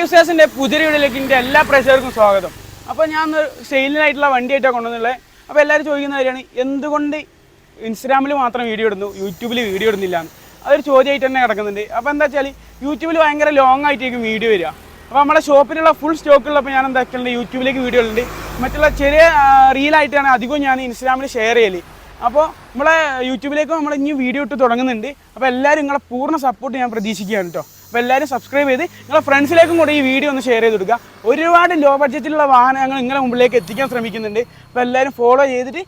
യൂസേഴ്സിൻ്റെ പുതിയ വീഡിയോയിലേക്ക് എൻ്റെ എല്ലാ പ്രേക്ഷകർക്കും സ്വാഗതം. അപ്പോൾ ഞാൻ സെയിലിനായിട്ടുള്ള വണ്ടിയായിട്ടാണ് കൊണ്ടുവന്നുള്ളത്. അപ്പോൾ എല്ലാവരും ചോദിക്കുന്ന കാര്യമാണ് എന്തുകൊണ്ട് ഇൻസ്റ്റാഗ്രാമിൽ മാത്രം വീഡിയോ ഇടുന്നു, യൂട്യൂബിൽ വീഡിയോ ഇടുന്നില്ല എന്ന്. അതൊരു ചോദ്യമായിട്ട് തന്നെ കിടക്കുന്നുണ്ട്. അപ്പോൾ എന്താ വെച്ചാൽ യൂട്യൂബിൽ ഭയങ്കര ലോങ് ആയിട്ടായിരിക്കും വീഡിയോ വരിക. അപ്പോൾ നമ്മുടെ ഷോപ്പിലുള്ള ഫുൾ സ്റ്റോക്കുള്ളപ്പോൾ ഞാൻ എന്താക്കുന്നുണ്ട് യൂട്യൂബിലേക്ക് വീഡിയോ ഉണ്ട്. മറ്റുള്ള ചെറിയ റീലായിട്ടാണ് അധികവും ഞാൻ ഇൻസ്റ്റാഗ്രാമിൽ ഷെയർ ചെയ്യൽ. അപ്പോൾ നമ്മളെ യൂട്യൂബിലേക്കും നമ്മൾ ഇനി വീഡിയോ ഇട്ട് തുടങ്ങുന്നുണ്ട്. അപ്പോൾ എല്ലാവരും നിങ്ങളെ പൂർണ്ണ സപ്പോർട്ട് ഞാൻ പ്രതീക്ഷിക്കുകയാണ് കേട്ടോ. അപ്പോൾ എല്ലാവരും സബ്സ്ക്രൈബ് ചെയ്ത് നിങ്ങളെ ഫ്രണ്ട്സിലേക്കും കൂടെ ഈ വീഡിയോ ഒന്ന് ഷെയർ ചെയ്ത് കൊടുക്കുക. ഒരുപാട് ലോ ബഡ്ജറ്റിലുള്ള വാഹനങ്ങൾ നിങ്ങളെ മുമ്പിലേക്ക് എത്തിക്കാൻ ശ്രമിക്കുന്നുണ്ട്. അപ്പോൾ എല്ലാവരും ഫോളോ ചെയ്തിട്ട്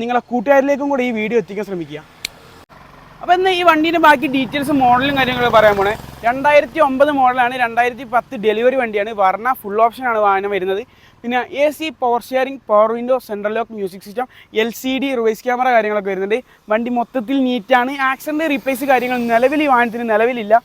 നിങ്ങളെ കൂട്ടുകാരിലേക്കും കൂടെ ഈ വീഡിയോ എത്തിക്കാൻ ശ്രമിക്കുക. അപ്പോൾ ഇന്ന് ഈ വണ്ടീൻ്റെ ബാക്കി ഡീറ്റെയിൽസ് മോഡലും കാര്യങ്ങളൊക്കെ പറയാൻ പോണേ. 2009 മോഡലാണ്, 2010 ഡെലിവറി വണ്ടിയാണ്. വർണ്ണ ഫുൾ ഓപ്ഷനാണ് വാഹനം വരുന്നത്. പിന്നെ AC, power sharing, power window, central lock, music system, LCD, reverse camera കാര്യങ്ങളൊക്കെ വരുന്നുണ്ട്. വണ്ടി മൊത്തത്തിൽ നീറ്റാണ്. ആക്സിഡൻറ്റ് റീപ്ലേസ് കാര്യങ്ങൾ നിലവിൽ ഈ വാഹനത്തിന് നിലവിലില്ല.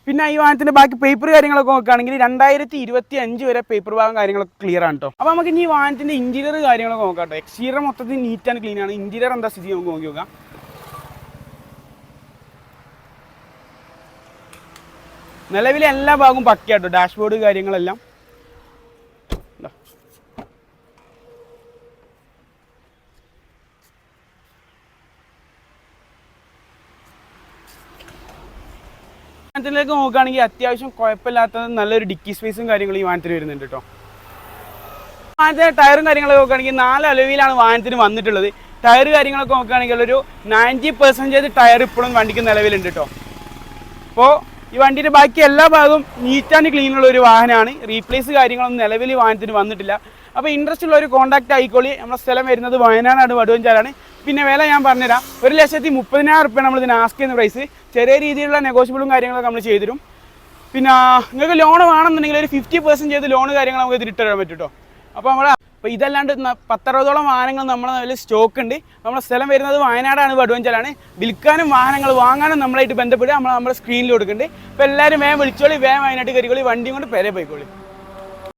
പിന്നെ ഈ വാഹനത്തിൻ്റെ ബാക്കി പേപ്പർ കാര്യങ്ങളൊക്കെ നോക്കുകയാണെങ്കിൽ 2025 വരെ പേപ്പർ ഭാഗം കാര്യങ്ങളൊക്കെ ക്ലിയർ ആണ് കേട്ടോ. അപ്പോൾ നമുക്ക് ഇനി ഈ വാഹനത്തിൻ്റെ ഇൻറ്റീരിയർ കാര്യങ്ങളൊക്കെ നോക്കാം കേട്ടോ. എക്സ്റ്റീരിയർ മൊത്തത്തിൽ നീറ്റ് ആൻഡ് ക്ലീൻ ആണ്. ഇൻറ്റീരിയർ എന്താ സ്ഥിതി നമുക്ക് നോക്കി നോക്കാം. നിലവിലെ എല്ലാ ഭാഗവും പക്കയാട്ടോ. ഡാഷ്ബോർഡ് കാര്യങ്ങളെല്ലാം വാഹനത്തിലേക്ക് നോക്കുകയാണെങ്കിൽ അത്യാവശ്യം കുഴപ്പമില്ലാത്ത നല്ലൊരു ഡിക്കി സ്പേസും കാര്യങ്ങളും ഈ വാഹനത്തിന് വരുന്നുണ്ട് കേട്ടോ. വാഹനത്തിൻ്റെ ടയറും കാര്യങ്ങളൊക്കെ നോക്കുകയാണെങ്കിൽ 4 അലോയിലാണ് വാഹനത്തിന് വന്നിട്ടുള്ളത്. ടയർ കാര്യങ്ങളൊക്കെ നോക്കുകയാണെങ്കിൽ ഒരു 90% ടയർ ഇപ്പോഴും വണ്ടിക്ക് നിലവിലുണ്ട് കേട്ടോ. അപ്പോൾ ഈ വണ്ടിയുടെ ബാക്കി എല്ലാ ഭാഗവും നീറ്റ് ആൻഡ് ക്ലീൻ ഉള്ള ഒരു വാഹനമാണ്. റീപ്ലേസ് കാര്യങ്ങളൊന്നും നിലവിൽ വാഹനത്തിന് വന്നിട്ടില്ല. അപ്പോൾ ഇൻട്രസ്റ്റ് ഉള്ള ഒരു കോൺടാക്ട് ആയിക്കോളി. നമ്മുടെ സ്ഥലം വരുന്നത് വയനാടാണ്, വടുവഞ്ചാലാണ്. പിന്നെ വില ഞാൻ പറഞ്ഞുതരാം. 1,30,000 റുപ്യ നമ്മൾ ഇതിന് ആസ്ക് ചെയ്യുന്ന പ്രൈസ്. ചെറിയ രീതിയിലുള്ള നെഗോഷ്യബിളും കാര്യങ്ങളൊക്കെ നമ്മൾ ചെയ്തു തരും. പിന്നെ നിങ്ങൾക്ക് ലോൺ വേണമെന്നുണ്ടെങ്കിൽ ഒരു 50% ചെയ്ത് ലോൺ കാര്യങ്ങൾ നമുക്ക് ഇതിൽ ഇട്ടുതരാൻ പറ്റും കേട്ടോ. അപ്പോൾ ഇതല്ലാണ്ട് 10-60ഓളം വാഹനങ്ങൾ നമ്മളെ നിലവിൽ സ്റ്റോക്ക് ഉണ്ട്. നമ്മുടെ സ്ഥലം വരുന്നത് വയനാടാണ്, വടുവഞ്ചാലാണ്. വിൽക്കാനും വാഹനങ്ങൾ വാങ്ങാനും നമ്മളായിട്ട് ബന്ധപ്പെട്ട് നമ്മുടെ സ്ക്രീനിൽ കൊടുക്കുന്നുണ്ട്. അപ്പോൾ എല്ലാവരും വേഗം വിളിച്ചോളി, വേഗം വയനാട്ട് കയറിക്കോളി, വണ്ടിയും കൊണ്ട് പേരെ പോയിക്കോളി.